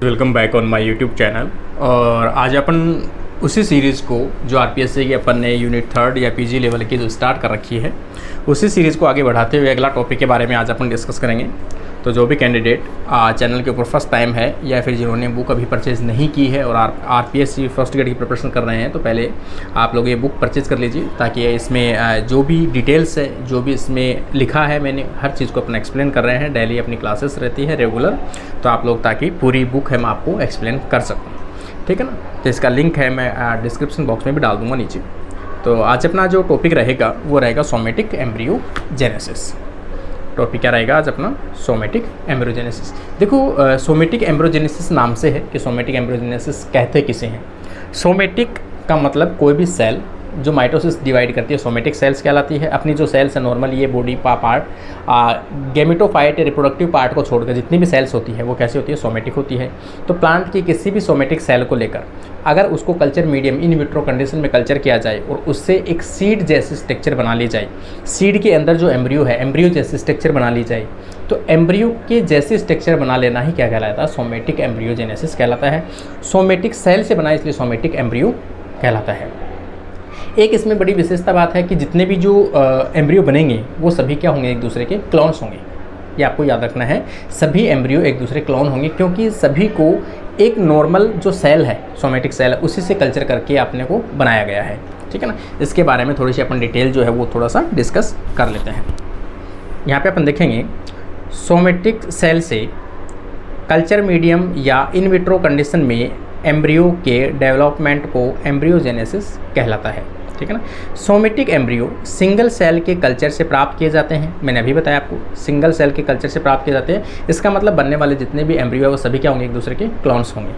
Welcome back on my YouTube channel. और आज अपन उसी सीरीज़ को जो आरपीएससी की अपन ने यूनिट 3 या पीजी लेवल की जो स्टार्ट कर रखी है, उसी सीरीज़ को आगे बढ़ाते हुए अगला टॉपिक के बारे में आज अपन डिस्कस करेंगे। तो जो भी कैंडिडेट चैनल के ऊपर फर्स्ट टाइम है या फिर जिन्होंने बुक अभी परचेज़ नहीं की है और आरपीएससी फर्स्ट ग्रेड की प्रिपरेशन कर रहे हैं, तो पहले आप लोग ये बुक परचेज़ कर लीजिए, ताकि इसमें जो भी डिटेल्स है, जो भी इसमें लिखा है, मैंने हर चीज़ को अपना एक्सप्लेन कर रहे हैं। डेली अपनी क्लासेस रहती है रेगुलर, तो आप लोग ताकि पूरी बुक है मैं आपको एक्सप्लेन कर सकूँ, ठीक है ना। तो इसका लिंक है मैं डिस्क्रिप्शन बॉक्स में भी डाल दूँगा नीचे। तो आज अपना जो टॉपिक रहेगा वो रहेगा सोमेटिक एम्ब्रियोजेनेसिस। टॉपिक क्या रहेगा आज अपना? Somatic embryogenesis. देखो, सोमेटिक एम्ब्रियोजेनेसिस नाम से है कि सोमेटिक एम्ब्रियोजेनेसिस कहते किसे हैं। सोमेटिक का मतलब कोई भी सेल जो माइटोसिस डिवाइड करती है सोमेटिक सेल्स कहलाती है। अपनी जो सेल्स है नॉर्मल ये body part gametophyte reproductive part को छोड़कर जितनी भी सेल्स होती है वो कैसी होती है? सोमेटिक होती है। तो प्लांट की किसी भी सोमेटिक सेल को लेकर अगर उसको culture medium in vitro condition में कल्चर किया जाए और उससे एक सीड जैसी स्ट्रक्चर बना ली जाए, सीड के अंदर जो एम्ब्रियो है एम्ब्रियो जैसी स्ट्रक्चर बना ली जाए, तो एम्ब्रियो के जैसी स्ट्रक्चर बना लेना ही क्या कहलाता है? सोमेटिक एम्ब्रियोजेनेसिस कहलाता है। सोमेटिक सेल से बना इसलिए सोमेटिक एम्ब्रियो कहलाता है। एक इसमें बड़ी विशेषता बात है कि जितने भी जो एम्ब्रियो बनेंगे वो सभी क्या होंगे? एक दूसरे के क्लोन्स होंगे। ये आपको याद रखना है, सभी एम्ब्रियो एक दूसरे क्लोन होंगे, क्योंकि सभी को एक नॉर्मल जो सेल है सोमेटिक सेल है उसी से कल्चर करके अपने को बनाया गया है, ठीक है ना। इसके बारे में थोड़ी सी अपन डिटेल जो है वो थोड़ा सा डिस्कस कर लेते हैं। यहाँ पे अपन देखेंगे सोमेटिक सेल से कल्चर मीडियम या इन विट्रो कंडीशन में एम्ब्रियो के डेवलपमेंट को एम्ब्रियोजेनेसिस कहलाता है, ठीक है ना। सोमेटिक एम्ब्रियो सिंगल सेल के कल्चर से प्राप्त किए जाते हैं। मैंने अभी बताया आपको, सिंगल सेल के कल्चर से प्राप्त किए जाते हैं। इसका मतलब बनने वाले जितने भी एम्ब्रियो है वो सभी क्या होंगे? एक दूसरे के क्लोन्स होंगे।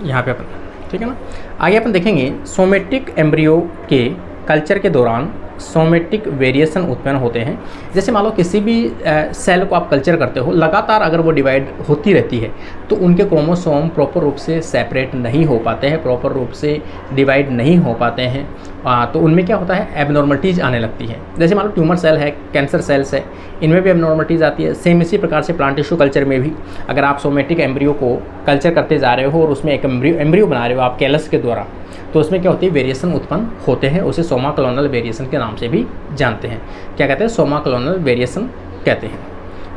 यहाँ पे अपन, ठीक है ना। आगे अपन देखेंगे सोमेटिक एम्ब्रियो के कल्चर के दौरान सोमेटिक वेरिएशन उत्पन्न होते हैं। जैसे मान लो किसी भी सेल को आप कल्चर करते हो, लगातार अगर वो डिवाइड होती रहती है तो उनके क्रोमोसोम प्रॉपर रूप से सेपरेट नहीं हो पाते हैं, प्रॉपर रूप से डिवाइड नहीं हो पाते हैं। तो उनमें क्या होता है? एबनॉर्मलिटीज़ आने लगती है। जैसे मान लो ट्यूमर सेल है, कैंसर सेल्स है, इनमें भी एबनॉर्मलिटीज़ आती है। सेम इसी प्रकार से प्लांट टिश्यू कल्चर में भी अगर आप सोमेटिक एम्ब्रियो को कल्चर करते जा रहे हो और उसमें एक एम्ब्रियो बना रहे हो आप कैलस के द्वारा, तो उसमें क्या होती है? वेरिएशन उत्पन्न होते हैं। उसे सोमा क्लोनल वेरिएशन के नाम से भी जानते हैं। क्या कहते हैं? सोमा क्लोनल वेरिएशन कहते हैं,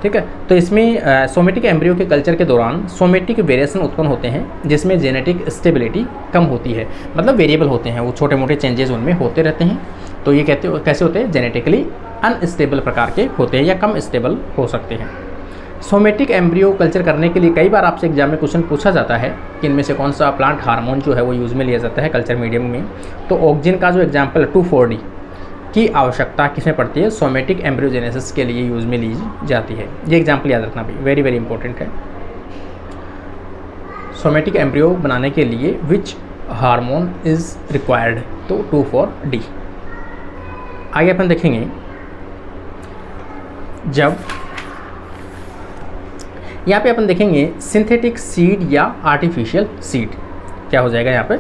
ठीक है। तो इसमें सोमेटिक एम्ब्रियो के कल्चर के दौरान सोमेटिक वेरिएशन उत्पन्न होते हैं जिसमें जेनेटिक स्टेबिलिटी कम होती है, मतलब वेरिएबल होते हैं, वो छोटे मोटे चेंजेस उनमें होते रहते हैं। तो ये कैसे होते हैं? जेनेटिकली अनस्टेबल प्रकार के होते हैं या कम स्टेबल हो सकते हैं। सोमेटिक एम्ब्रियो कल्चर करने के लिए कई बार आपसे एग्जाम में क्वेश्चन पूछा जाता है कि इनमें से कौन सा प्लांट हार्मोन जो है वो यूज़ में लिया जाता है कल्चर मीडियम में। तो ऑक्जिन का जो एग्जाम्पल 2,4-D की आवश्यकता किसमें पड़ती है? सोमेटिक एम्ब्रियोजेनेसिस के लिए यूज़ में ली जाती है। ये एग्जाम्पल याद रखना भी वेरी वेरी इंपॉर्टेंट है। सोमेटिक एम्ब्रियो बनाने के लिए विच हार्मोन इज़ रिक्वायर्ड? तो 2,4-D। आगे अपन देखेंगे जब यहाँ पे अपन देखेंगे सिंथेटिक सीड या आर्टिफिशियल सीड। क्या हो जाएगा यहाँ पे?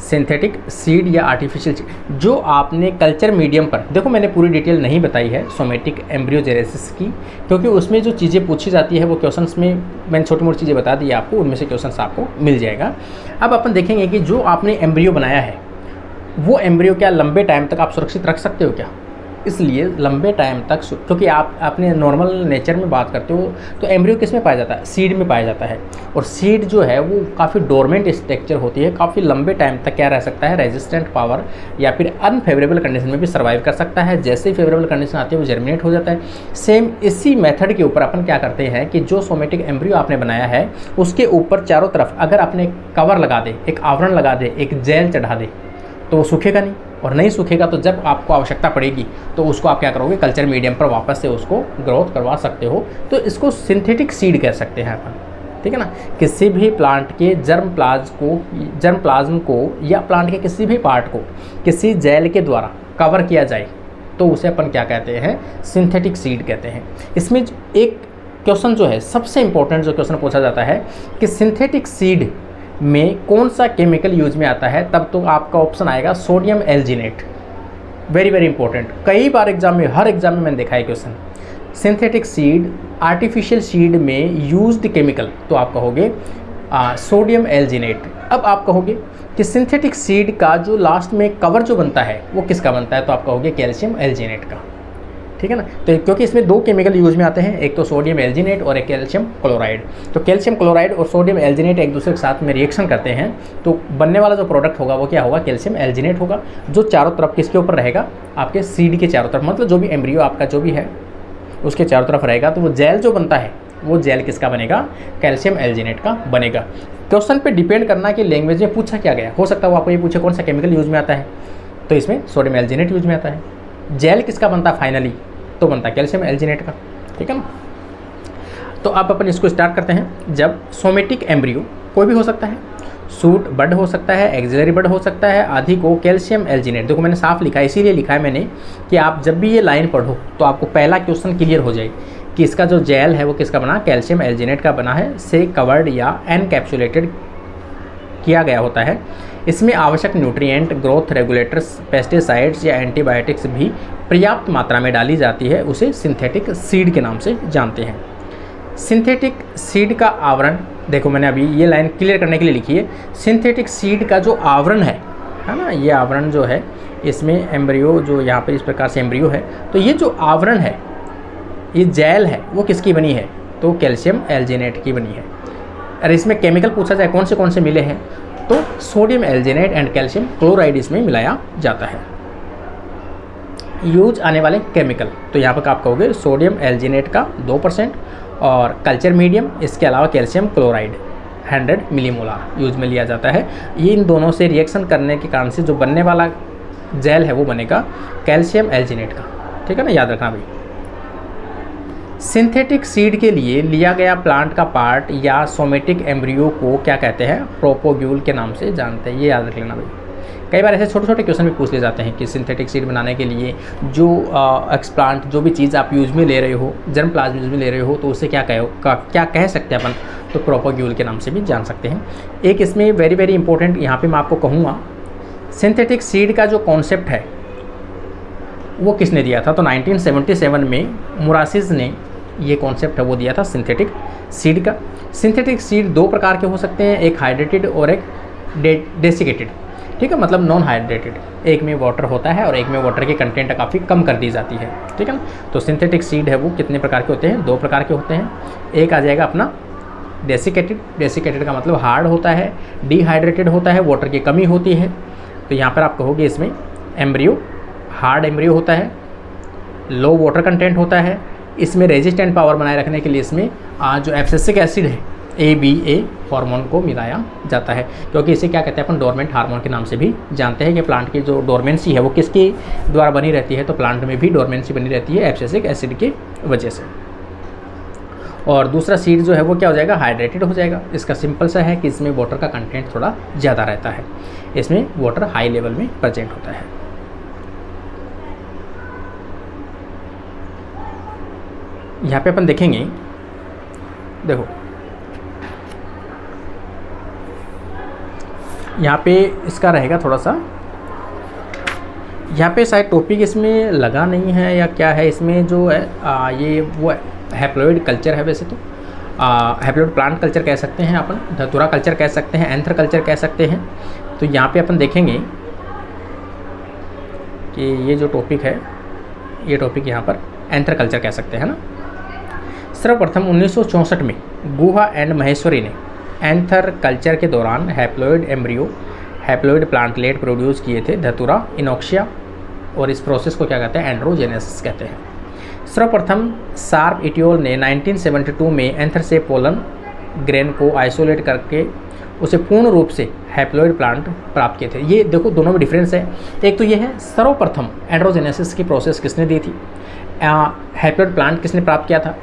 सिंथेटिक सीड या आर्टिफिशियल सीड। जो आपने कल्चर मीडियम पर, देखो मैंने पूरी डिटेल नहीं बताई है सोमेटिक एम्ब्रियोजेनेसिस की, क्योंकि उसमें जो चीज़ें पूछी जाती है वो क्वेश्चंस में मैंने छोटी मोटी चीज़ें बता दी है आपको, उनमें से क्वेश्चंस आपको मिल जाएगा। अब अपन देखेंगे कि जो आपने एम्ब्रियो बनाया है वो एम्ब्रियो क्या लंबे टाइम तक आप सुरक्षित रख सकते हो क्या? इसलिए लंबे टाइम तक, क्योंकि आप अपने नॉर्मल नेचर में बात करते हो तो एम्ब्रियो किस में पाया जाता है? सीड में पाया जाता है। और सीड जो है वो काफ़ी डोरमेंट स्ट्रक्चर होती है, काफ़ी लंबे टाइम तक क्या रह सकता है? रेजिस्टेंट पावर या फिर अनफेवरेबल कंडीशन में भी सर्वाइव कर सकता है। जैसे ही फेवरेबल कंडीशन आती है वो जर्मिनेट हो जाता है। सेम इसी मेथड के ऊपर अपन क्या करते हैं कि जो सोमेटिक एम्ब्रियो आपने बनाया है उसके ऊपर चारों तरफ अगर आपने कवर लगा दे, एक आवरण लगा दे, एक जेल चढ़ा दे, तो वो सूखेगा नहीं। और नहीं सूखेगा तो जब आपको आवश्यकता पड़ेगी तो उसको आप क्या करोगे? कल्चर मीडियम पर वापस से उसको ग्रोथ करवा सकते हो। तो इसको सिंथेटिक सीड कह सकते हैं अपन, ठीक है ना। किसी भी प्लांट के जर्म प्लाज्म को या प्लांट के किसी भी पार्ट को किसी जेल के द्वारा कवर किया जाए तो उसे अपन क्या कहते हैं? सिंथेटिक सीड कहते हैं। इसमें एक क्वेश्चन जो है सबसे इंपॉर्टेंट जो क्वेश्चन पूछा जाता है कि सिंथेटिक सीड में कौन सा केमिकल यूज में आता है, तब तो आपका ऑप्शन आएगा sodium alginate. Very very important, कई बार एग्जाम में, हर एग्जाम में मैंने देखा है question synthetic seed artificial seed में यूज्ड केमिकल, तो आप कहोगे सोडियम एल्जिनेट। अब आप कहोगे कि सिंथेटिक सीड का जो लास्ट में कवर जो बनता है वो किसका बनता है, तो आप कहोगे कैल्शियम एल्जिनेट का। ठीक है ना, तो क्योंकि इसमें दो केमिकल यूज में आते हैं, एक तो सोडियम एल्जिनेट और एक कैल्शियम क्लोराइड। तो कैल्शियम क्लोराइड और सोडियम एल्जिनेट एक दूसरे के साथ में रिएक्शन करते हैं, तो बनने वाला जो प्रोडक्ट होगा वो क्या होगा, कैल्शियम एल्जिनेट होगा, जो चारों तरफ किसके ऊपर रहेगा, आपके सीड के चारों तरफ, मतलब जो भी एम्ब्रियो आपका जो भी है उसके चारों तरफ रहेगा। तो वो जेल जो बनता है वो जेल किसका बनेगा, कैल्शियम एल्जिनेट का बनेगा। क्वेश्चन पे डिपेंड करना कि लैंग्वेज में पूछा क्या गया, हो सकता है वो आपको ये पूछे कौन सा केमिकल यूज में आता है, तो इसमें सोडियम एल्जिनेट यूज में आता है। जेल किसका बनता है फाइनली, तो बनता है कैल्शियम एल्जिनेट का। ठीक है ना, तो अब अपन इसको स्टार्ट करते हैं। जब सोमेटिक एम्ब्रियो कोई भी हो सकता है, सूट बड हो सकता है, एक्सिलरी बड हो सकता है, आदि को कैल्शियम एल्जिनेट, देखो मैंने साफ लिखा है, इसीलिए लिखा है मैंने कि आप जब भी ये लाइन पढ़ो तो आपको पहला क्वेश्चन क्लियर हो जाए कि इसका जो जेल है वो किसका बना, कैल्शियम एल्जिनेट का बना है, से कवर्ड या एनकैप्सुलेटेड किया गया होता है। इसमें आवश्यक न्यूट्रिएंट, ग्रोथ रेगुलेटर्स, पेस्टिसाइड्स या एंटीबायोटिक्स भी पर्याप्त मात्रा में डाली जाती है, उसे सिंथेटिक सीड के नाम से जानते हैं। सिंथेटिक सीड का आवरण, देखो मैंने अभी ये लाइन क्लियर करने के लिए लिखी है, सिंथेटिक सीड का जो आवरण है ना, ये आवरण जो है इसमें एम्ब्रियो जो यहाँ पर इस प्रकार से एम्ब्रियो है, तो ये जो आवरण है, ये जेल है, वो किसकी बनी है, तो कैल्शियम एल्जिनेट की बनी है। अरे इसमें केमिकल पूछा जाए कौन से मिले हैं, तो sodium alginate and calcium chloride इसमें मिलाया जाता है। यूज आने वाले केमिकल, तो यहाँ पर आप कहोगे सोडियम एल्जिनेट का 2% और कल्चर मीडियम, इसके अलावा कैल्शियम क्लोराइड 100 मिलीमोलार यूज में लिया जाता है। ये इन दोनों से रिएक्शन करने के कारण से जो बनने वाला जेल है वो बनेगा कैल्शियम एल्जिनेट का। ठीक है ना, याद रखना भाई। सिंथेटिक सीड के लिए लिया गया प्लांट का पार्ट या सोमेटिक एम्ब्रियो को क्या कहते हैं, प्रोपोग्यूल के नाम से जानते हैं, ये याद रख लेना भाई। कई बार ऐसे छोटे छोटे क्वेश्चन भी पूछ ले जाते हैं कि सिंथेटिक सीड बनाने के लिए जो एक्सप्लांट जो भी चीज़ आप यूज में ले रहे हो, जर्म प्लाज्म यूज में ले रहे हो, तो उसे क्या कह सकते हैं अपन, तो प्रोपोग्यूल के नाम से भी जान सकते हैं। एक इसमें वेरी वेरी इंपॉर्टेंट यहाँ पे मैं आपको कहूँगा, सिंथेटिक सीड का जो कॉन्सेप्ट है वो किसने दिया था, तो 1977 में मुरासिस ने ये कॉन्सेप्ट है वो दिया था सिंथेटिक सीड का। सिंथेटिक सीड दो प्रकार के हो सकते हैं, एक हाइड्रेटेड और एक डेसिकेटेड। ठीक है, मतलब नॉन हाइड्रेटेड, एक में वाटर होता है और एक में वाटर की कंटेंट काफ़ी कम कर दी जाती है। ठीक है ना, तो सिंथेटिक सीड है वो कितने प्रकार के होते हैं, दो प्रकार के होते हैं। एक आ जाएगा अपना डेसिकेटेड, डेसिकेटेड का मतलब हार्ड होता है, डिहाइड्रेटेड होता है, वाटर की कमी होती है। तो यहाँ पर आप कहोगे इसमें एम्ब्रियो हार्ड एम्ब्रियो होता है, लो वाटर कंटेंट होता है, इसमें रेजिस्टेंट पावर बनाए रखने के लिए इसमें जो एब्सिसिक एसिड है ABA हार्मोन को मिलाया जाता है, क्योंकि इसे क्या कहते हैं अपन, डोरमेंट हार्मोन के नाम से भी जानते हैं कि प्लांट की जो डोरमेंसी है वो किसके द्वारा बनी रहती है, तो प्लांट में भी डोरमेंसी बनी रहती है एब्सिसिक एसिड की वजह से। और दूसरा सीड जो है वो क्या हो जाएगा, हाइड्रेटेड हो जाएगा। इसका सिंपल सा है कि इसमें वाटर का कंटेंट थोड़ा ज़्यादा रहता है, इसमें वाटर हाई लेवल में प्रेजेंट होता है। यहाँ पे अपन देखेंगे, देखो यहाँ पे इसका रहेगा थोड़ा सा, यहाँ पे शायद टॉपिक इसमें लगा नहीं है या क्या है, इसमें जो है ये वो हैप्लॉइड कल्चर है। वैसे तो हैप्लॉइड प्लांट कल्चर कह सकते हैं अपन, धतूरा कल्चर कह सकते हैं, एंथर कल्चर कह सकते हैं। तो यहाँ पे अपन देखेंगे कि ये जो टॉपिक है, ये टॉपिक यहाँ पर एंथर कल्चर कह सकते हैं ना। सर्वप्रथम 1964 में गुहा एंड महेश्वरी ने एंथर कल्चर के दौरान haploid embryo, haploid plantlet produce किए थे, धतूरा इनोक्सिया, और इस प्रोसेस को क्या कहते हैं, एंड्रोजेनेसिस कहते हैं। सर्वप्रथम शार्प इटियोल ने 1972 में एंथर से पोलन ग्रेन को आइसोलेट करके उसे पूर्ण रूप से हैप्लॉइड प्लांट प्राप्त किए थे। ये देखो दोनों में डिफरेंस है, एक तो ये है सर्वप्रथम एंड्रोजेनेसिस की प्रोसेस किसने दी थी, हैप्लॉइड प्लांट किसने प्राप्त किया था,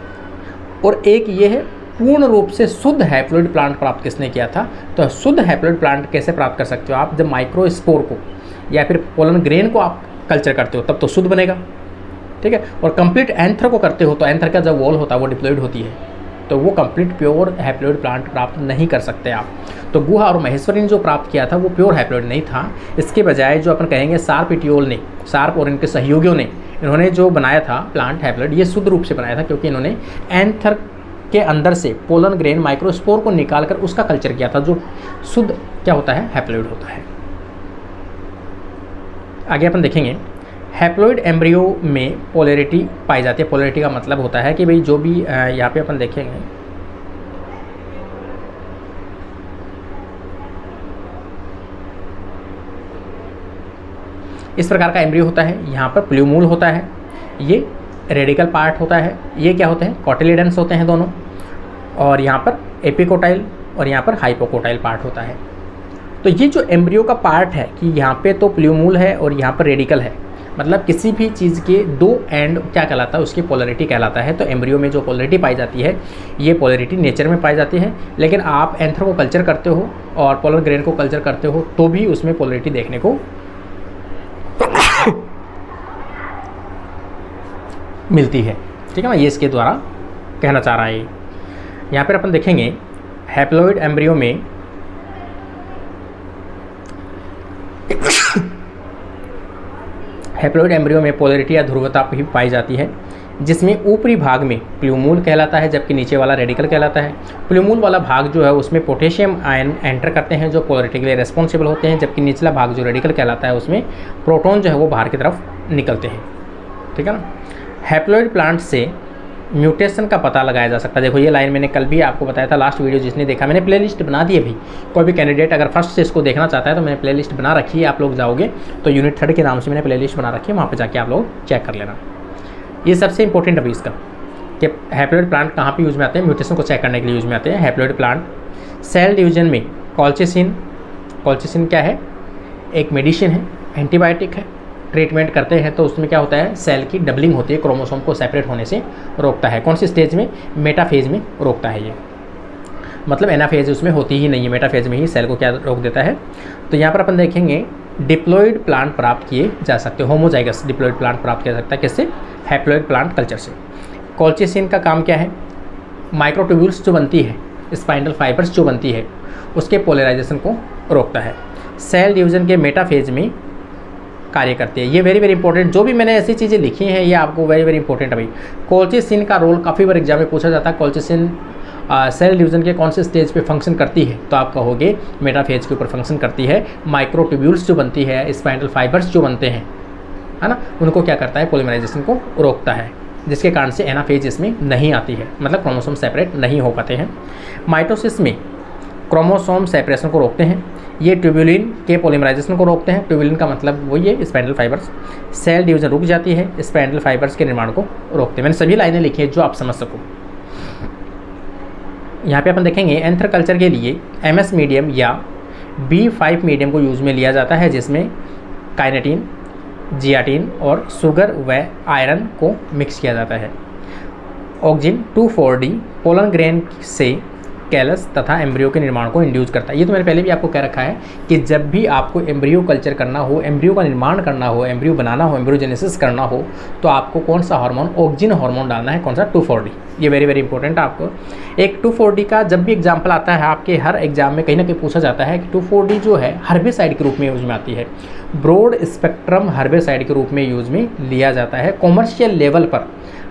और एक ये है पूर्ण रूप से शुद्ध हैप्लॉइड प्लांट प्राप्त किसने किया था। तो शुद्ध हैप्लॉइड प्लांट कैसे प्राप्त कर सकते हो आप, जब माइक्रोस्पोर को या फिर पोलन ग्रेन को आप कल्चर करते हो तब तो शुद्ध बनेगा। ठीक है, और कंप्लीट एंथर को करते हो तो एंथर का जब वॉल होता है वो डिप्लॉइड होती है, तो वो कंप्लीट प्योर हैप्लॉइड प्लांट प्राप्त नहीं कर सकते आप। तो गुहा और महेश्वरी ने जो प्राप्त किया था वो प्योर हैप्लॉइड नहीं था। इसके बजाय जो अपन कहेंगे शार्प इटियोल ने, शार्प और इनके सहयोगियों ने इन्होंने जो बनाया था प्लांट हैप्लॉइड, ये शुद्ध रूप से बनाया था, क्योंकि इन्होंने एंथर के अंदर से पोलन ग्रेन माइक्रोस्पोर को निकालकर उसका कल्चर किया था, जो शुद्ध क्या होता है, हैप्लॉइड होता है। आगे अपन देखेंगे हैप्लॉइड एम्ब्रियो में पोलैरिटी पाई जाती है। पोलैरिटी का मतलब होता है कि भाई जो भी यहाँ पे अपन देखेंगे इस प्रकार का एम्ब्रियो होता है। यहाँ पर प्लूमूल होता है, ये रेडिकल पार्ट होता है, ये क्या होते हैं, कॉटिलिडेंस होते हैं दोनों, और यहाँ पर एपिकोटाइल और यहाँ पर हाइपोकोटाइल पार्ट होता है। तो ये जो एम्ब्रियो का पार्ट है कि यहाँ पे तो प्लूमूल है और यहाँ पर रेडिकल है, मतलब किसी भी चीज़ के दो एंड क्या कहलाता है, उसकी पोलैरिटी कहलाता है। तो एम्ब्रियो में जो पोलैरिटी पाई जाती है, ये पोलैरिटी नेचर में पाई जाती है, लेकिन आप एंथर को कल्चर करते हो और पोलन ग्रेन को कल्चर करते हो तो भी उसमें पोलैरिटी देखने को मिलती है। ठीक है ना, ये इसके द्वारा कहना चाह रहा है। यहाँ पर अपन देखेंगे हैप्लॉइड एम्ब्रियो में हैप्लॉइड एम्ब्रियो में पोलैरिटी या ध्रुवता भी पाई जाती है, जिसमें ऊपरी भाग में प्लूमूल कहलाता है जबकि नीचे वाला रेडिकल कहलाता है। प्लूमूल वाला भाग जो है उसमें पोटेशियम आयन एंटर करते हैं जो पोलैरिटी के लिए रेस्पॉन्सिबल होते हैं, जबकि निचला भाग जो रेडिकल कहलाता है उसमें प्रोटॉन जो है वो बाहर की तरफ निकलते हैं। ठीक है ना। हैप्लॉइड प्लांट से म्यूटेशन का पता लगाया जा सकता है। देखो ये लाइन मैंने कल भी आपको बताया था, लास्ट वीडियो जिसने देखा, मैंने प्लेलिस्ट बना दी है। भी कोई भी कैंडिडेट अगर फर्स्ट से इसको देखना चाहता है तो मैंने प्लेलिस्ट बना रखी है, आप लोग जाओगे तो यूनिट 3 के नाम से मैंने प्लेलिस्ट बना रखी है, वहाँ पे जाके आप लोग चेक कर लेना। ये सबसे इंपॉर्टेंट अभी इसका कि हैप्लॉइड प्लांट कहाँ पे यूज में आते हैं, म्यूटेशन को चेक करने के लिए यूज में आते हैं। हैप्लॉइड प्लांट सेल डिवीजन में कॉल्चिसिन क्या है, एक मेडिसिन है, एंटीबायोटिक है, ट्रीटमेंट करते हैं तो उसमें क्या होता है, सेल की डबलिंग होती है, क्रोमोसोम को सेपरेट होने से रोकता है। कौन सी स्टेज में, मेटाफेज में रोकता है ये, मतलब एनाफेज उसमें होती ही नहीं है, मेटाफेज में ही सेल को क्या रोक देता है। तो यहाँ पर अपन देखेंगे डिप्लॉइड प्लांट प्राप्त किए जा सकते हैं, होमोजाइगस डिप्लॉइड प्लांट प्राप्त किया जा सकता है। किससे, हैप्लॉइड प्लांट कल्चर से। कॉल्चिसिन का काम क्या है, माइक्रोट्यूब्यूल्स जो बनती है, स्पाइंडल फाइबर्स जो बनती है, उसके पोलराइजेशन को रोकता है। सेल डिवीजन के मेटाफेज में कार्य करती है। ये वेरी वेरी इंपॉर्टेंट, जो भी मैंने ऐसी चीज़ें लिखी हैं ये आपको वेरी वेरी इंपॉर्टेंट है भाई। कॉल्चिसिन का रोल काफ़ी बार एग्जाम में पूछा जाता है, कॉल्चिसिन सेल डिवीजन के कौन से स्टेज पे फंक्शन करती है, तो आप कहोगे मेटाफेज के ऊपर फंक्शन करती है। माइक्रोट्यूब्यूल्स जो बनती है, स्पाइंडल फाइबर्स जो बनते हैं, है ना, उनको क्या करता है, पोलीमराइजेशन को रोकता है, जिसके कारण से एनाफेज इसमें नहीं आती है, मतलब क्रोमोसोम सेपरेट नहीं हो पाते हैं। माइटोसिस में क्रोमोसोम सेपरेशन को रोकते हैं, ये ट्यूबुलिन के पोलीमराइजेशन को रोकते हैं। ट्यूबुलिन का मतलब वही है स्पाइंडल फाइबर्स। सेल डिवीजन रुक जाती है, स्पाइंडल फाइबर्स के निर्माण को रोकते हैं। मैंने सभी लाइनें लिखी हैं जो आप समझ सको। यहाँ पे अपन देखेंगे एंथर कल्चर के लिए MS मीडियम या B5 मीडियम को यूज में लिया जाता है, जिसमें काइनेटिन, जियाटिन और शुगर व आयरन को मिक्स किया जाता है। ऑक्जिन 2,4-D पोलन ग्रेन से कैलस तथा एम्ब्रियो के निर्माण को इंड्यूस करता है। ये तो मैंने पहले भी आपको कह रखा है कि जब भी आपको एम्ब्रियो कल्चर करना हो, एम्ब्रियो का निर्माण करना हो, एम्ब्रियो बनाना हो, एम्ब्रियोजेनेसिस करना हो, तो आपको कौन सा हार्मोन, ऑक्जिन हार्मोन डालना है। कौन सा, 2,4-D। ये वेरी वेरी इंपॉर्टेंट है आपको। एक 2,4-D का जब भी एग्जाम्पल आता है आपके हर एग्जाम में कहीं ना कहीं पूछा जाता है कि 2,4-D जो है हर्बिसाइड के रूप में यूज में आती है, ब्रॉड स्पेक्ट्रम हर्बिसाइड के रूप में यूज में लिया जाता है। कॉमर्शियल लेवल पर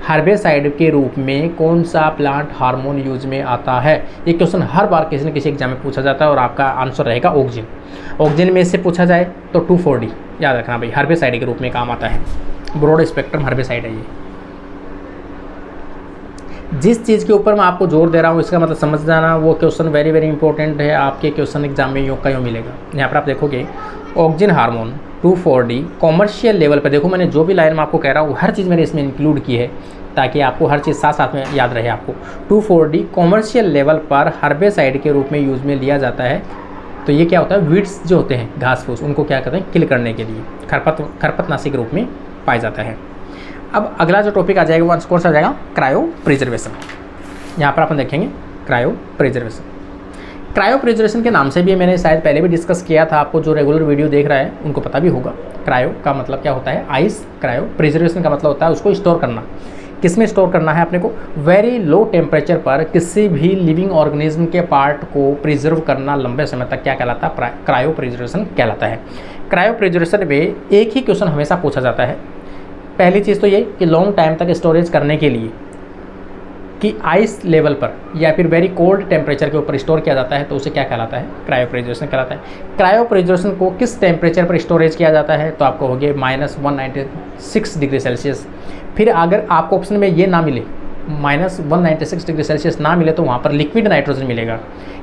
हर्बिसाइड के रूप में कौन सा प्लांट हार्मोन यूज में आता है, ये क्वेश्चन हर बार किसी न किसी एग्जाम में पूछा जाता है और आपका आंसर रहेगा ऑक्जिन। ऑक्जिन में से पूछा जाए तो 2,4-D याद रखना भाई, हर्बिसाइड के रूप में काम आता है, ब्रॉड स्पेक्ट्रम हर्बिसाइड है ये। जिस चीज़ के ऊपर मैं आपको जोर दे रहा हूँ इसका मतलब समझ जाना, वो क्वेश्चन वेरी वेरी इंपॉर्टेंट है, आपके क्वेश्चन एग्जाम में योग का योग मिलेगा। यहाँ पर आप देखोगे auxin hormone 2,4-D commercial level पर, देखो मैंने जो भी लाइन में आपको कह रहा हूँ हर चीज़ मैंने इसमें इंक्लूड की है ताकि आपको हर चीज़ साथ साथ में याद रहे आपको। 2,4-D कॉमर्शियल लेवल पर हर्बिसाइड के रूप में यूज में लिया जाता है। तो ये क्या होता है, वीड्स जो होते हैं, घास फूस, उनको क्या करते हैं, किल करने के लिए खरपतनाशी के रूप में पाया जाता है। अब अगला जो टॉपिक आ जाएगा वो कौन सा आ जाएगा, क्रायो प्रिजर्वेशन। यहाँ पर अपन देखेंगे क्रायो प्रिजर्वेशन। क्रायो प्रिजर्वेशन के नाम से भी मैंने शायद पहले भी डिस्कस किया था, आपको जो रेगुलर वीडियो देख रहा है उनको पता भी होगा। क्रायो का मतलब क्या होता है, आइस। क्रायो प्रिजर्वेशन का मतलब होता है उसको स्टोर करना। किस में स्टोर करना है अपने को, वेरी लो टेम्परेचर पर किसी भी लिविंग ऑर्गेनिज्म के पार्ट को प्रिजर्व करना लंबे समय तक क्या कहलाता है, क्रायो प्रिजर्वेशन कहलाता है। क्रायो प्रिजर्वेशन में एक ही क्वेश्चन हमेशा पूछा जाता है पहली चीज़ तो ये कि लॉन्ग टाइम तक स्टोरेज करने के लिए कि आइस लेवल पर या फिर वेरी कोल्ड टेम्परेचर के ऊपर स्टोर किया जाता है तो उसे क्या कहलाता है, क्रायोप्रेजरेशन कहलाता है। क्रायोप्रेजरेशन को किस टेम्परेचर पर स्टोरेज किया जाता है, तो आपको हो गया -196 डिग्री सेल्सियस। फिर अगर आपको ऑप्शन में ये ना मिले, -196 डिग्री सेल्सियस ना मिले, तो वहाँ पर लिक्विड नाइट्रोजन मिलेगा।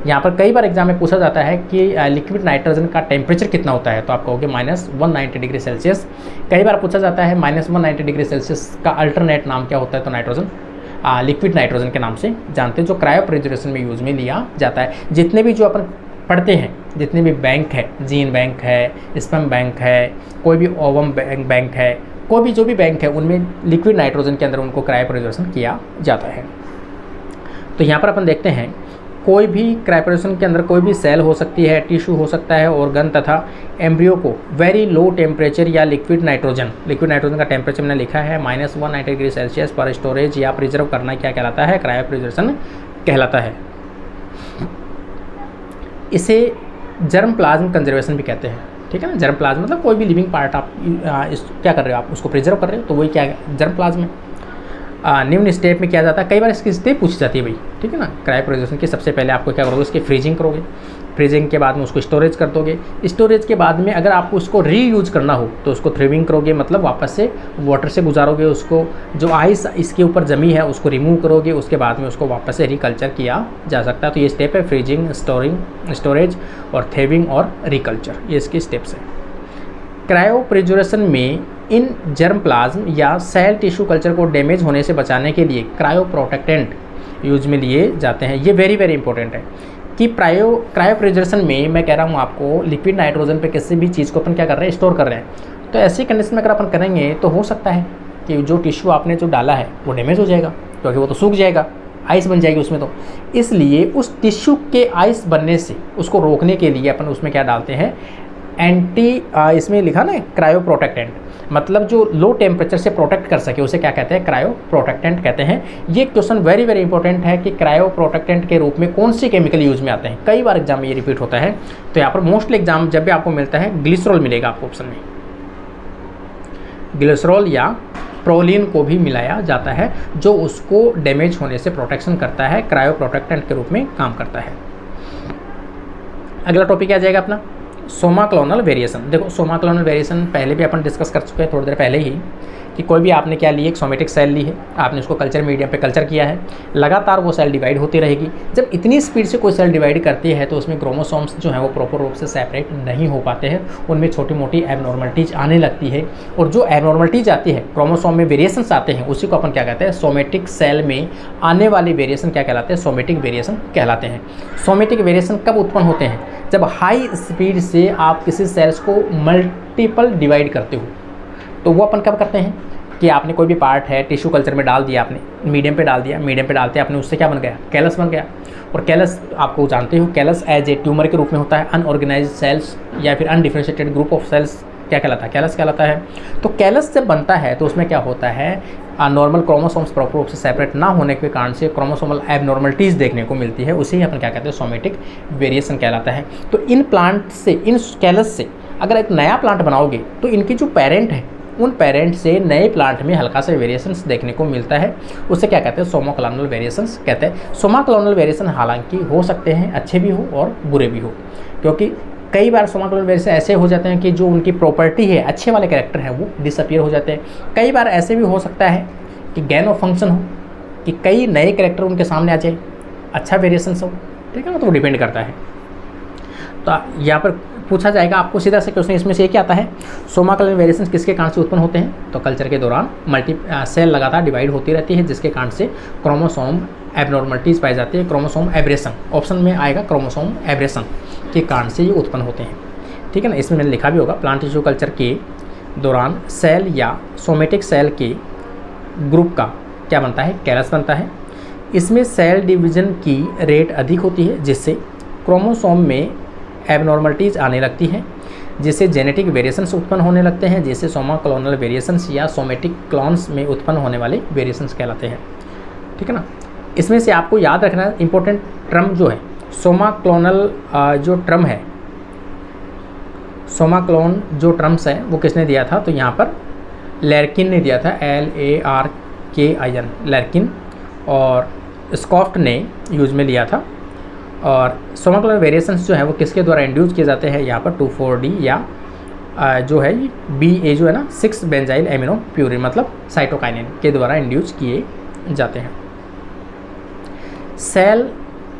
यहाँ पर कई बार एग्जाम में पूछा जाता है कि लिक्विड नाइट्रोजन का टेम्परेचर कितना होता है, तो आपको हो गया -190 डिग्री सेल्सियस। कई बार पूछा जाता है -190 डिग्री सेल्सियस का अल्टरनेट नाम क्या होता है, तो नाइट्रोजन लिक्विड नाइट्रोजन के नाम से जानते हैं, जो क्रायोप्रेजरेशन में यूज़ में लिया जाता है। जितने भी जो अपन पढ़ते हैं, जितने भी बैंक है, जीन बैंक है, स्पर्म बैंक है, कोई भी ओवम बैंक है, कोई भी जो भी बैंक है, उनमें लिक्विड नाइट्रोजन के अंदर उनको क्रायोप्रेजरेशन किया जाता है। तो यहाँ पर अपन देखते हैं कोई भी क्रायोप्रेजरेशन के अंदर कोई भी सेल हो सकती है, टिश्यू हो सकता है, ऑर्गन तथा एम्ब्रियो को वेरी लो टेम्परेचर या लिक्विड नाइट्रोजन का टेम्परेचर मैंने लिखा है -190 डिग्री सेल्सियस पर स्टोरेज या प्रिजर्व करना क्या कहलाता है, क्रायोप्रेजरेशन कहलाता है। इसे जर्म प्लाज्म कंजर्वेशन भी कहते हैं, ठीक है ना। जर्म प्लाज्म मतलब कोई भी लिविंग पार्ट आप क्या कर रहे हो, आप उसको प्रिजर्व कर रहे हो, तो वही क्या है, जर्म प्लाज्म है। निम्न स्टेप में किया जाता है, कई बार इसकी स्टेप पूछी जाती है भाई, ठीक है ना। क्रायोप्रेजरेशन की सबसे पहले आपको क्या करोगे, उसकी फ्रीजिंग करोगे, फ्रीजिंग के बाद में उसको स्टोरेज कर दोगे, स्टोरेज के बाद में अगर आपको उसको रीयूज करना हो तो उसको थ्रिविंग करोगे, मतलब वापस से वाटर से गुजारोगे, उसको जो आइस इसके ऊपर जमी है उसको रिमूव करोगे, उसके बाद में उसको वापस से रिकल्चर किया जा सकता है। तो ये स्टेप है, फ्रीजिंग, स्टोरेज और थ्रिविंग और रिकल्चर, ये इसके स्टेप्स हैं। क्रायोप्रेजरेशन में इन जर्म प्लाज्म या सेल टिश्यू कल्चर को डैमेज होने से बचाने के लिए क्रायोप्रोटेक्टेंट यूज में लिए जाते हैं। ये वेरी वेरी इंपॉर्टेंट है कि क्रायोप्रेजरेशन में मैं कह रहा हूँ आपको, लिक्विड नाइट्रोजन पे किसी भी चीज़ को अपन क्या कर रहे हैं, स्टोर कर रहे हैं। तो ऐसी कंडीशन में अगर अपन करेंगे तो हो सकता है कि जो टिश्यू आपने जो डाला है वो डैमेज हो जाएगा, क्योंकि वो तो सूख जाएगा, आइस बन जाएगी उसमें। तो इसलिए उस टिश्यू के आइस बनने से उसको रोकने के लिए अपन उसमें क्या डालते हैं, इसमें लिखा ना क्रायोप्रोटेक्टेंट, मतलब जो लो टेम्परेचर से प्रोटेक्ट कर सके उसे क्या कहते हैं, क्रायोप्रोटेक्टेंट कहते हैं। ये क्वेश्चन वेरी वेरी इंपॉर्टेंट है कि क्रायोप्रोटेक्टेंट के रूप में कौन से केमिकल यूज में आते हैं। कई बार एग्जाम में ये रिपीट होता है, तो यहाँ पर मोस्टली एग्जाम जब भी आपको मिलता है ग्लिसरॉल मिलेगा आपको ऑप्शन में, ग्लिसरॉल या प्रोलिन को भी मिलाया जाता है, जो उसको डैमेज होने से प्रोटेक्शन करता है, क्रायोप्रोटेक्टेंट के रूप में काम करता है। अगला टॉपिक आ जाएगा अपना सोमा क्लोनल वेरिएशन। देखो सोमा क्लोनल वेरिएशन पहले भी अपन डिस्कस कर चुके हैं थोड़ी देर पहले ही, कि कोई भी आपने क्या ली, एक सोमेटिक सेल ली है, आपने उसको कल्चर मीडियम पे कल्चर किया है, लगातार वो सेल डिवाइड होती रहेगी। जब इतनी स्पीड से कोई सेल डिवाइड करती है तो उसमें क्रोमोसोम्स जो हैं वो प्रॉपर रूप से सेपरेट नहीं हो पाते हैं, उनमें छोटी मोटी एबनॉर्मलिटीज आने लगती है, और जो एबनॉर्मलिटीज आती है, क्रोमोसोम में वेरिएशंस आते हैं, उसी को अपन क्या कहते हैं, सोमेटिक सेल में आने वाले वेरिएशन क्या कहलाते हैं, सोमेटिक वेरिएशन कहलाते हैं। सोमेटिक वेरिएशन कब उत्पन्न होते हैं, जब हाई स्पीड से आप किसी सेल्स को मल्टीपल डिवाइड करते हो। तो वो अपन कब करते हैं कि आपने कोई भी पार्ट है टिश्यू कल्चर में डाल दिया, आपने मीडियम पे डाल दिया, मीडियम पे डालते आपने उससे क्या बन गया, कैलस बन गया। और कैलस आपको जानते हो, कैलस एज ए ट्यूमर के रूप में होता है, अनऑर्गेनाइज्ड सेल्स या फिर अनडिफरेंशिएटेड ग्रुप ऑफ सेल्स क्या कहलाता है, कैलस कहलाता है। तो कैलस जब बनता है तो उसमें क्या होता है, नॉर्मल क्रोमोसोम्स प्रॉपर रूप से सेपरेट ना होने के कारण से क्रोमोसोमल एबनॉर्मलिटीज़ देखने को मिलती है, उसे ही अपन क्या कहते हैं, सोमेटिक वेरिएशन कहलाता है। तो इन प्लांट से, इन कैलस से अगर एक नया प्लांट बनाओगे तो इनकी जो पेरेंट है, उन पेरेंट से नए प्लांट में हल्का सा वेरिएशंस देखने को मिलता है, उसे क्या कहते हैं, सोमा क्लोनल वेरिएशंस कहते हैं। सोमा क्लोनल वेरिएशन हालांकि हो सकते हैं अच्छे भी हो और बुरे भी हो, क्योंकि कई बार सोमा क्लोनल वेरिएशन ऐसे हो जाते हैं कि जो उनकी प्रॉपर्टी है, अच्छे वाले कैरेक्टर हैं, वो डिसअपीयर हो जाते हैं। कई बार ऐसे भी हो सकता है कि गेन ऑफ फंक्शन हो, कि कई नए कैरेक्टर उनके सामने आ जाए, अच्छा वेरिएशंस हो, ठीक है ना। तो वो डिपेंड करता है। तो यहाँ पर पूछा जाएगा आपको सीधा से क्वेश्चन, इसमें से क्या आता है, सोमा क्लोनल वेरिएशंस किसके कारण से उत्पन्न होते हैं, तो कल्चर के दौरान सेल लगातार डिवाइड होती रहती है, जिसके कारण से क्रोमोसोम एबनॉर्मलिटीज़ पाई जाती है, क्रोमोसोम एब्रेशन ऑप्शन में आएगा, क्रोमोसोम एब्रेशन के कारण से ये उत्पन्न होते हैं, ठीक है ना। इसमें मैंने लिखा भी होगा, प्लांट टिश्यू कल्चर के दौरान सेल या सोमेटिक सेल के ग्रुप का क्या बनता है, कैलस बनता है। इसमें सेल डिवीज़न की रेट अधिक होती है, जिससे क्रोमोसोम में एबनॉर्मलिटीज़ आने लगती हैं, जिससे जेनेटिक वेरिएशंस उत्पन्न होने लगते हैं, जैसे सोमा क्लोनल वेरिएशंस या सोमेटिक क्लोन्स में उत्पन्न होने वाले वेरिएशंस कहलाते हैं, ठीक है ना। इसमें से आपको याद रखना इंपॉर्टेंट टर्म जो है, सोमा क्लोनल जो टर्म है, सोमा क्लोन जो टर्म्स है वो किसने दिया था, तो यहाँ पर लैर्किन ने दिया था, LARKIN, लैर्किन, और स्कॉफ्ट ने यूज में लिया था। और सोमाटिक वेरिएशंस जो है वो किसके द्वारा इंड्यूस किए जाते हैं, यहाँ पर 2,4-D या जो है BA जो है ना 6 बेंजाइल एमिनो प्यूरिन मतलब साइटोकाइनिन के द्वारा इंड्यूस किए जाते हैं। सेल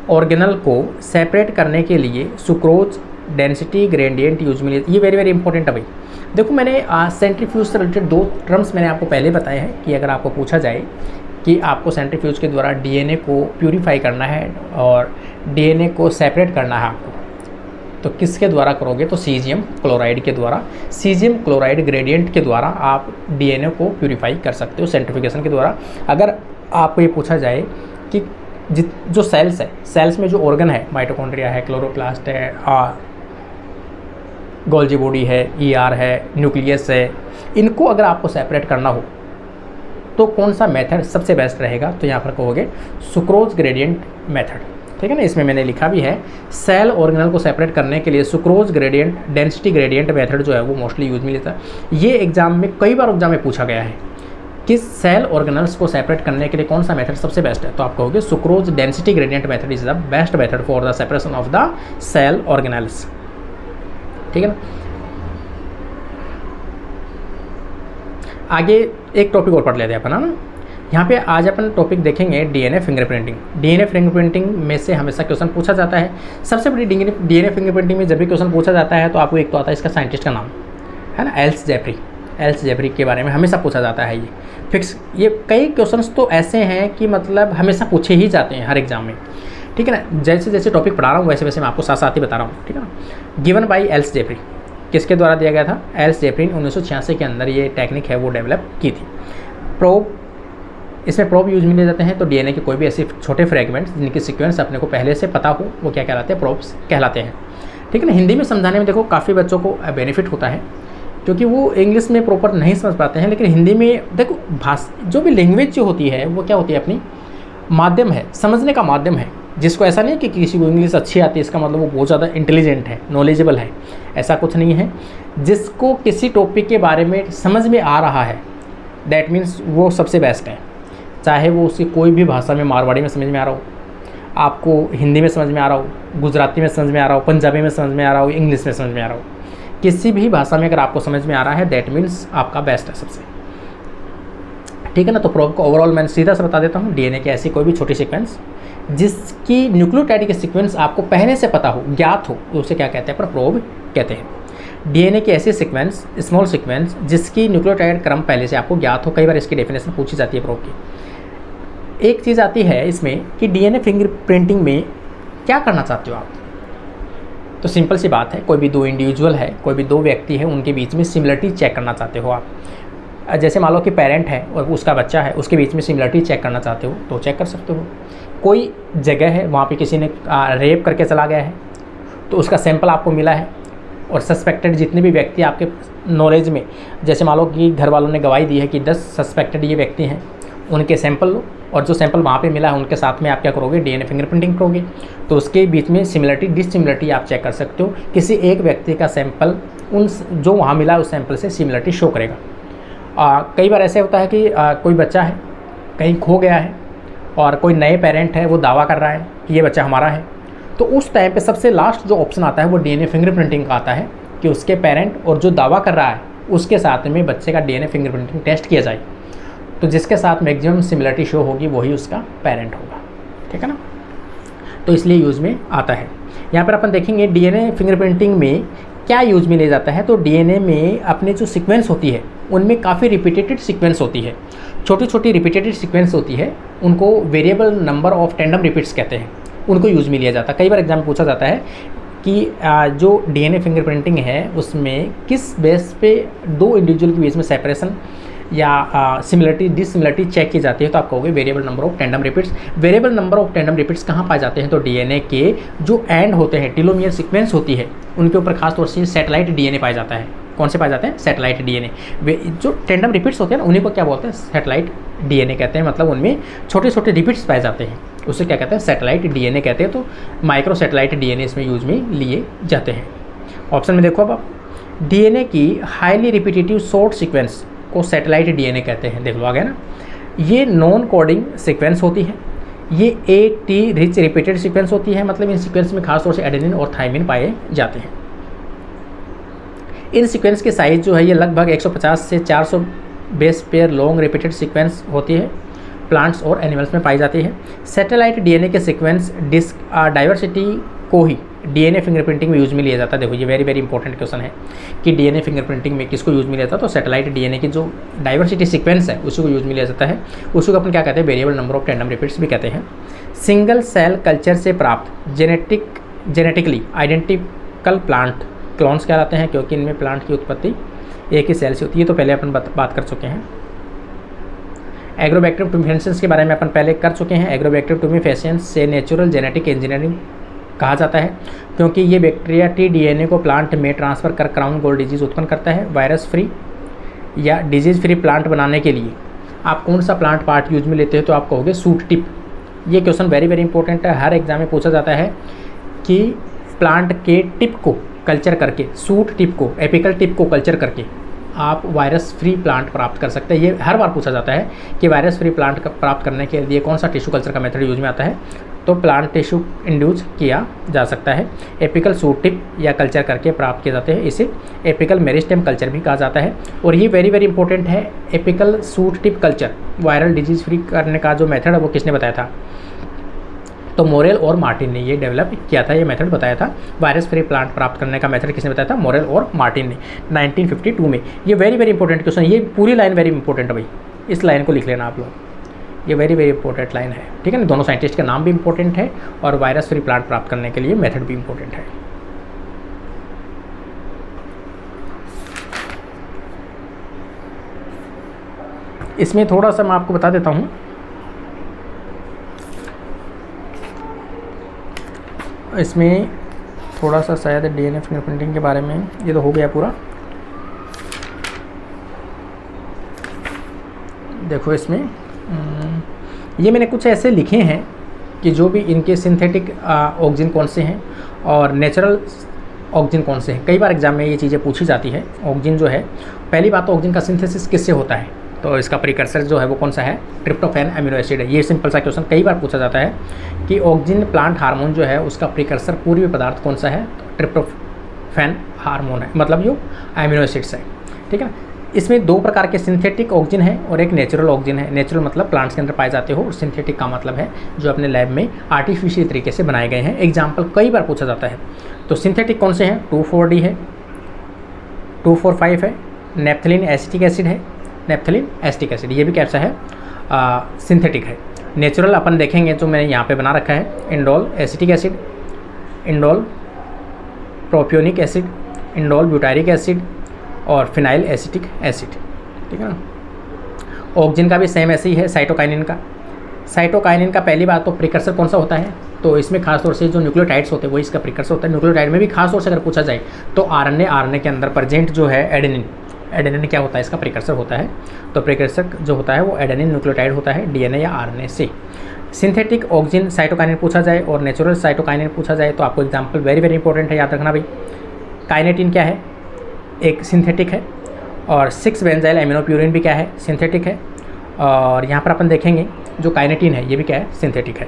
ऑर्गेनल को सेपरेट करने के लिए सुक्रोज डेंसिटी ग्रेडियंट यूज में, ये वेरी वेरी इंपॉर्टेंट है भाई। देखो मैंने सेंट्रीफ्यूज से रिलेटेड 2 टर्म्स मैंने आपको पहले बताए हैं कि अगर आपको पूछा जाए कि आपको सेंट्रीफ्यूज के द्वारा DNA को प्यूरिफाई करना है और DNA को सेपरेट करना है आपको, तो किसके द्वारा करोगे, तो सीजियम क्लोराइड के द्वारा, सीजियम क्लोराइड ग्रेडियंट के द्वारा आप DNA को प्यूरिफाई कर सकते हो सेंट्रीफ्यूगेशन के द्वारा। अगर आपको ये पूछा जाए कि जो सेल्स है, सेल्स में जो ऑर्गन है, माइटोकॉन्ड्रिया है, क्लोरोप्लास्ट है, गोल्जी बॉडी है, ER है, न्यूक्लियस है, इनको अगर आपको सेपरेट करना हो तो कौन सा मेथड सबसे बेस्ट रहेगा, तो यहाँ पर कहोगे सुक्रोज ग्रेडियंट मेथड, ठीक है ना। इसमें मैंने लिखा भी है, सेल ऑर्गेनल को सेपरेट करने के लिए sucrose gradient density gradient method जो है वो मोस्टली यूज में लेता है। ये एग्जाम में कई बार एग्जाम में पूछा गया है कि सेल ऑर्गेनल्स को सेपरेट करने के लिए कौन सा मेथड सबसे बेस्ट है, तो आप कहोगे sucrose density gradient method is the best method for the separation of the cell organelles, ठीक है ना। आगे एक टॉपिक और पढ़ लेते हैं अपन, है ना। यहाँ पे आज अपन टॉपिक देखेंगे DNA फिंगरप्रिंटिंग। DNA फिंगरप्रिंटिंग में से हमेशा क्वेश्चन पूछा जाता है। सबसे बड़ी DNA फिंगरप्रिंटिंग में जब भी क्वेश्चन पूछा जाता है तो आपको एक तो आता है इसका साइंटिस्ट का नाम, है ना, एल्स जेफरी के बारे में हमेशा पूछा जाता है। ये फिक्स, ये कई क्वेश्चंस तो ऐसे हैं कि मतलब हमेशा पूछे ही जाते हैं हर एग्जाम में, ठीक है ना। जैसे जैसे टॉपिक पढ़ा रहा हूँ वैसे वैसे मैं आपको साथ साथ ही बता रहा हूँ, ठीक है ना। गिवन बाई एल्स जेफरी, किसके द्वारा दिया गया था, एल्स जेफरी ने 1986 के अंदर ये टेक्निक है वो डेवलप की थी। प्रोब, इसमें प्रोब यूज में लिए जाते हैं, तो DNA के कोई भी ऐसे छोटे फ्रेगमेंट्स जिनकी सीक्वेंस अपने को पहले से पता हो वो क्या कहलाते हैं, प्रोब्स कहलाते हैं, ठीक है ना। हिंदी में समझाने में देखो काफ़ी बच्चों को बेनिफिट होता है क्योंकि वो इंग्लिश में प्रॉपर नहीं समझ पाते हैं, लेकिन हिंदी में देखो भाषा जो भी लैंग्वेज जो होती है वो क्या होती है, अपनी माध्यम है, समझने का माध्यम है। जिसको ऐसा नहीं कि किसी को इंग्लिश अच्छी आती है इसका मतलब वो बहुत ज़्यादा इंटेलिजेंट है, नॉलेजेबल है, ऐसा कुछ नहीं है। जिसको किसी टॉपिक के बारे में समझ में आ रहा है दैट मीन्स वो सबसे बेस्ट है, चाहे वो उसकी कोई भी भाषा में, मारवाड़ी में समझ में आ रहा हो, आपको हिंदी में समझ में आ रहा हो, गुजराती में समझ में आ रहा हो, पंजाबी में समझ में आ रहा हो, इंग्लिश में समझ में आ रहा हो, किसी भी भाषा में अगर आपको समझ में आ रहा है दैट मीन्स आपका बेस्ट है सबसे, ठीक है ना। तो प्रोब को ओवरऑल मैं सीधा से बता देता हूँ, DNA की ऐसी कोई भी छोटी सीक्वेंस जिसकी न्यूक्लियोटाइड की सीक्वेंस आपको पहले से पता हो, ज्ञात हो, तो उसे क्या कहते हैं, पर प्रोब कहते हैं। DNA की ऐसी सीक्वेंस, स्मॉल सीक्वेंस जिसकी न्यूक्लियोटाइड क्रम पहले से आपको ज्ञात हो। कई बार इसकी डेफिनेशन पूछी जाती है प्रोब की। एक चीज़ आती है इसमें कि DNA फिंगरप्रिंटिंग में क्या करना चाहते हो आप, तो सिंपल सी बात है, कोई भी 2 इंडिविजुअल है, कोई भी 2 व्यक्ति है, उनके बीच में सिमिलरिटी चेक करना चाहते हो आप। जैसे मान लो कि पेरेंट है और उसका बच्चा है, उसके बीच में सिमिलरिटी चेक करना चाहते हो तो चेक कर सकते हो। कोई जगह है वहाँ पे किसी ने रेप करके चला गया है तो उसका सैंपल आपको मिला है, और सस्पेक्टेड जितने भी व्यक्ति आपके नॉलेज में, जैसे मान लो कि घर वालों ने गवाही दी है कि 10 सस्पेक्टेड ये व्यक्ति हैं, उनके सैंपल लो, और जो सैंपल वहाँ पे मिला है उनके साथ में आप क्या करोगे, DNA फिंगरप्रिंटिंग करोगे, तो उसके बीच में सिमिलरिटी डिससिमिलरिटी आप चेक कर सकते हो। किसी एक व्यक्ति का सैंपल उन जो वहाँ मिला है उस सैंपल से सिमिलरिटी शो करेगा। कई बार ऐसे होता है कि कोई बच्चा है कहीं खो गया है और कोई नए पेरेंट है वो दावा कर रहा है कि ये बच्चा हमारा है, तो उस टाइम पे सबसे लास्ट जो ऑप्शन आता है वो DNA फिंगरप्रिंटिंग का आता है कि उसके पेरेंट और जो दावा कर रहा है उसके साथ में बच्चे का DNA फिंगरप्रिंटिंग टेस्ट किया जाए, तो जिसके साथ मैक्सिमम सिमिलरिटी शो होगी वही उसका पेरेंट होगा, ठीक है ना। तो इसलिए यूज़ में आता है। यहाँ पर अपन देखेंगे DNA फिंगरप्रिंटिंग में क्या यूज में ले जाता है, तो DNA में अपने जो सीक्वेंस होती है उनमें काफ़ी रिपीटेटेड सीक्वेंस होती है, छोटी छोटी रिपीटेटेड सीक्वेंस होती है, उनको variable number of tandem repeats कहते हैं, उनको यूज़ में लिया जाता है। कई बार एग्जाम में पूछा जाता है कि जो DNA फिंगरप्रिंटिंग है उसमें किस बेस पे 2 इंडिविजुअल के बीच में सेपरेशन या सिमिलरिटी डिससिमिलरिटी चेक की जाती है, तो आप कहोगे variable number of tandem repeats. Variable number of tandem repeats कहाँ पाए जाते हैं, तो DNA के जो एंड होते हैं, टेलोमियर सीक्वेंस होती है, उनके ऊपर खास तौर से सैटेलाइट DNA पाया जाता है। कौन से पाए जाते हैं, सैटेलाइट DNA। वे जो टैंडम रिपीट्स होते हैं ना उन्हीं को क्या बोलते हैं, सैटेलाइट DNA कहते हैं, मतलब उनमें छोटे छोटे रिपीट्स पाए जाते हैं, उसे क्या कहते हैं, सैटेलाइट DNA कहते हैं। तो माइक्रो सैटेलाइट DNA इसमें यूज में लिए जाते हैं। ऑप्शन में देखो अब आप, DNA की हाईली रिपीटेटिव शॉर्ट सीक्वेंस को सैटेलाइट डीएनए कहते हैं। देख लो आ गया ना। ये नॉन कोडिंग सीक्वेंस होती है, ये AT रिच रिपीटेड सीक्वेंस होती है, मतलब इन सीक्वेंस में खासतौर से एडेनिन और थाइमिन पाए जाते हैं। इन सीक्वेंस की साइज जो है ये लगभग 150 से 400 base pair long repeated sequence होती है, प्लांट्स और एनिमल्स में पाई जाती है। सैटेलाइट डीएनए के सीक्वेंस डिस्क डाइवर्सिटी को ही डीएनए फिंगरप्रिंटिंग में यूज में लिया जाता है। देखो ये वेरी वेरी इंपॉर्टेंट क्वेश्चन है कि डीएनए फिंगरप्रिंटिंग में किसको यूज में लिया जाता है, तो सैटेलाइट डीएनए की जो डाइवर्सिटी सीक्वेंस है उसी को यूज में लिया जाता है। उसी को अपन क्या कहते हैं, variable number of tandem repeats भी कहते हैं। सिंगल सेल कल्चर से प्राप्त जेनेटिकली आइडेंटिकल प्लांट क्लोन्स कहलाते हैं, क्योंकि इनमें प्लांट की उत्पत्ति एक ही सेल से होती है। तो पहले अपन बात कर चुके हैं। एग्रोबैक्टीरियम ट्यूमिफेसेंस के बारे में अपन पहले कर चुके हैं। एग्रोबैक्टीरियम ट्यूमिफेसेंस से नेचुरल जेनेटिक इंजीनियरिंग कहा जाता है, क्योंकि ये बैक्टीरिया टीडीएनए को प्लांट में ट्रांसफ़र कर क्राउन गोल्ड डिजीज़ उत्पन्न करता है। वायरस फ्री या डिजीज़ फ्री प्लांट बनाने के लिए आप कौन सा प्लांट पार्ट यूज में लेते हो, तो आप कहोगे सूट टिप। ये क्वेश्चन वेरी वेरी इंपॉर्टेंट है, हर एग्जाम में पूछा जाता है कि प्लांट के टिप को कल्चर करके, सूट टिप को, एपिकल टिप को कल्चर करके आप वायरस फ्री प्लांट प्राप्त कर सकते हैं। ये हर बार पूछा जाता है कि वायरस फ्री प्लांट प्राप्त करने के लिए कौन सा टिश्यू कल्चर का मेथड यूज में आता है, तो प्लांट टिश्यू इंड्यूस किया जा सकता है। एपिकल सूट टिप या कल्चर करके प्राप्त किए जाते हैं, इसे एपिकल मेरिस्टेम कल्चर भी कहा जाता है। और ये वेरी वेरी इंपॉर्टेंट है, apical suit tip culture viral disease free करने का जो मेथड है वो किसने बताया था, तो मोरेल और मार्टिन ने ये डेवलप किया था, ये मेथड बताया था। वायरस फ्री प्लांट प्राप्त करने का मेथड किसने बताया था, मोरेल और मार्टिन ने 1952 में। ये वेरी वेरी इंपॉर्टेंट क्वेश्चन, ये पूरी लाइन वेरी इंपॉर्टेंट है भाई, इस लाइन को लिख लेना आप लोग, ये वेरी वेरी इंपॉर्टेंट लाइन है, ठीक है ना। दोनों साइंटिस्ट का नाम भी इंपॉर्टेंट है और वायरस फ्री प्लांट प्राप्त करने के लिए मेथड भी इंपॉर्टेंट है। इसमें थोड़ा सा मैं आपको बता देता हूँ, इसमें थोड़ा सा शायद डीएनए फिंगरप्रिंटिंग के बारे में, ये तो हो गया पूरा। देखो इसमें ये मैंने कुछ ऐसे लिखे हैं कि जो भी इनके सिंथेटिक ऑक्सीजन कौन से हैं और नेचुरल ऑक्सीजन कौन से हैं। कई बार एग्जाम में ये चीज़ें पूछी जाती है। ऑक्सीजन जो है, पहली बात तो ऑक्सीजन का सिंथेसिस किससे होता है, तो इसका प्रिकर्सर जो है वो कौन सा है, ट्रिप्टोफैन अमीनो एसिड है। ये सिंपल सा क्वेश्चन कई बार पूछा जाता है कि ऑक्सीजन प्लांट हार्मोन जो है उसका प्रिकर्सर पूर्वी पदार्थ कौन सा है, तो ट्रिप्टोफैन हार्मोन है, मतलब जो अमीनो एसिड्स है, ठीक है ना। इसमें दो प्रकार के सिंथेटिक ऑक्सीजन है और एक नेचुरल ऑक्सीजन है। नेचुरल मतलब प्लांट्स के अंदर पाए जाते हो, और सिंथेटिक का मतलब है जो अपने लैब में आर्टिफिशियल तरीके से बनाए गए हैं। एग्जाम्पल कई बार पूछा जाता है। तो सिंथेटिक कौन से हैं, 2,4-D है, 2,4,5 है, नेप्थलीन एसिटिक एसिड है, नेप्थलीन एसिटिक एसिड, ये भी कैसा है, सिंथेटिक है। नेचुरल अपन देखेंगे जो मैंने यहाँ पे बना रखा है, indole acetic acid, indole propionic acid, indole butyric acid और फिनाइल एसिटिक एसिड, ठीक है ना। ऑक्सीजन का भी सेम ऐसे ही है। साइटोकाइनिन का पहली बात तो प्रिकर्सर कौन सा होता है, तो इसमें खासतौर से जो न्यूक्लियोटाइड्स होते हैं वही इसका प्रिकर्सर होता है। न्यूक्लियोटाइड में भी खासतौर से अगर पूछा जाए तो आरएनए के अंदर प्रेजेंट जो है एडेनिन क्या होता है, इसका प्रिकर्सर होता है। तो प्रिकर्सर जो होता है वो एडेनिन न्यूक्लियोटाइड होता है, डीएनए या आरएनए से। सिंथेटिक ऑक्सीजन साइटोकाइनिन पूछा जाए और नेचुरल साइटोकाइनिन पूछा जाए तो आपको एग्जाम्पल वेरी वेरी इंपॉर्टेंट है, याद रखना भाई। काइनेटिन क्या है, एक सिंथेटिक है, और 6 बेंजाइल एमिनोप्यूरिन भी क्या है, सिंथेटिक है। और यहाँ पर अपन देखेंगे जो काइनेटिन है ये भी क्या है, सिंथेटिक है।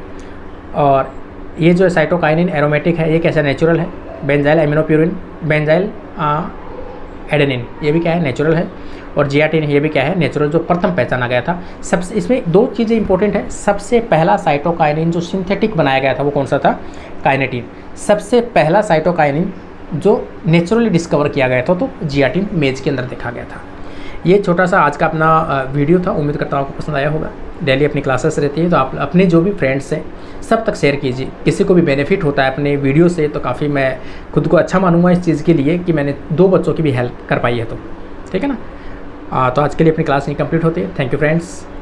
और ये जो साइटोकाइनिन एरोमेटिक है, ये कैसा नेचुरल है। बेंजाइल एमिनोप्यूरिन, बेंजाइल एडेनिन, ये भी क्या है, नेचुरल है। और जियाटिन ये भी क्या है, नेचुरल, जो प्रथम पहचाना गया था। सबसे इसमें दो चीज़ें इंपॉर्टेंट है। सबसे पहला साइटोकाइनिन जो सिंथेटिक बनाया गया था वो कौन सा था, काइनेटिन। सबसे पहला साइटोकाइनिन जो नेचुरली डिस्कवर किया गया था तो जियाटिन मेज के अंदर देखा गया था। ये छोटा सा आज का अपना वीडियो था, उम्मीद करता हूँ आपको पसंद आया होगा। डेली अपनी क्लासेस रहती है तो आप अपने जो भी फ्रेंड्स हैं सब तक शेयर कीजिए, किसी को भी बेनिफिट होता है अपने वीडियो से तो काफ़ी मैं खुद को अच्छा मानूंगा इस चीज़ के लिए कि मैंने 2 बच्चों की भी हेल्प कर पाई है, तो ठीक है ना। तो आज के लिए अपनी क्लास नहीं कंप्लीट होती है। Thank you friends.